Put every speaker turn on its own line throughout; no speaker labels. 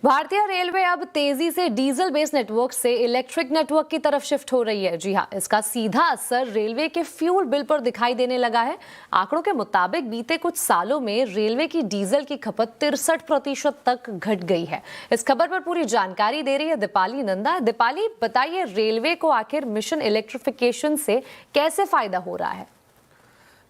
भारतीय रेलवे अब तेजी से डीजल बेस्ड नेटवर्क से इलेक्ट्रिक नेटवर्क की तरफ शिफ्ट हो रही है। जी हाँ, इसका सीधा असर रेलवे के फ्यूल बिल पर दिखाई देने लगा है। आंकड़ों के मुताबिक बीते कुछ सालों में रेलवे की डीजल की खपत 63% तक घट गई है। इस खबर पर पूरी जानकारी दे रही है दीपाली नंदा। दीपाली, बताइए रेलवे को आखिर मिशन इलेक्ट्रिफिकेशन से कैसे फायदा हो रहा है?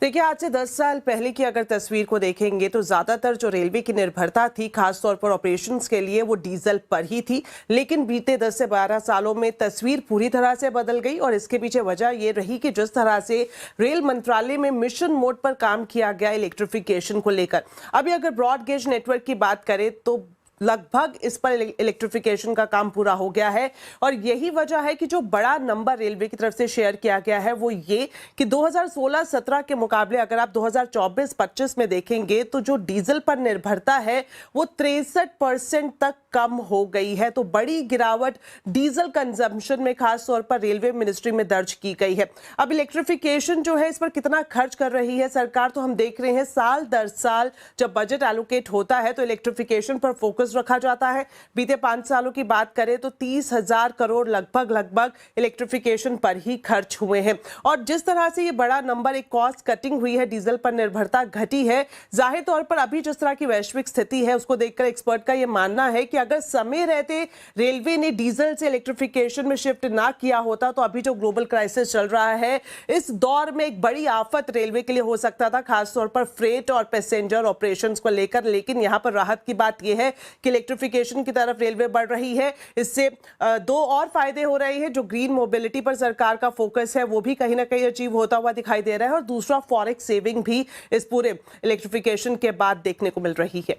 देखिए, आज से 10 साल पहले की अगर तस्वीर को देखेंगे तो ज्यादातर जो रेलवे की निर्भरता थी खासतौर पर ऑपरेशंस के लिए वो डीजल पर ही थी। लेकिन बीते 10 से 12 सालों में तस्वीर पूरी तरह से बदल गई और इसके पीछे वजह ये रही कि जिस तरह से रेल मंत्रालय में मिशन मोड पर काम किया गया इलेक्ट्रिफिकेशन को लेकर। अभी अगर ब्रॉड गेज नेटवर्क की बात करें तो लगभग इस पर इलेक्ट्रिफिकेशन का काम पूरा हो गया है और यही वजह है कि जो बड़ा नंबर रेलवे की तरफ से शेयर किया गया है वो ये कि 2016-17 के मुकाबले अगर आप 2024-25 में देखेंगे तो जो डीजल पर निर्भरता है वो 63% तक कम हो गई है। तो बड़ी गिरावट डीजल कंजम्पशन में खास तौर पर रेलवे मिनिस्ट्री में दर्ज की गई है। अब इलेक्ट्रिफिकेशन जो है इस पर कितना खर्च कर रही है सरकार, तो हम देख रहे हैं साल दर साल जब बजट एलोकेट होता है तो इलेक्ट्रिफिकेशन पर फोकस रखा जाता है। बीते 5 सालों की बात करें तो 30,000 करोड़ लगभग इलेक्ट्रिफिकेशन पर ही खर्च हुए हैं। और जिस तरह से ये बड़ा नंबर, एक कॉस्ट कटिंग हुई है, डीजल पर निर्भरता घटी है, जाहिर तौर पर अभी जिस तरह की वैश्विक स्थिति है उसको देखकर एक्सपर्ट का ये मानना है कि अगर समय रहते रेलवे ने डीजल से इलेक्ट्रिफिकेशन में शिफ्ट ना किया होता तो अभी जो ग्लोबल क्राइसिस चल रहा है इस दौर में एक बड़ी आफत रेलवे के लिए हो सकता था, खासतौर पर फ्रेट और पैसेंजर ऑपरेशंस को लेकर। लेकिन यहां पर राहत की बात यह है कि इलेक्ट्रिफिकेशन की तरफ रेलवे बढ़ रही है। इससे दो और फायदे हो रहे हैं। जो ग्रीन मोबिलिटी पर सरकार का फोकस है वो भी कहीं ना कहीं अचीव होता हुआ दिखाई दे रहा है और दूसरा फॉरेक्स सेविंग भी इस पूरे इलेक्ट्रिफिकेशन के बाद देखने को मिल रही है।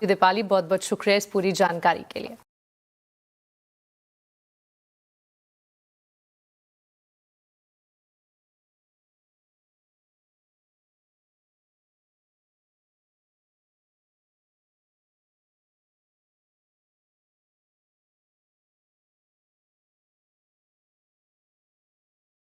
दीपाली, बहुत बहुत शुक्रिया इस पूरी जानकारी के लिए।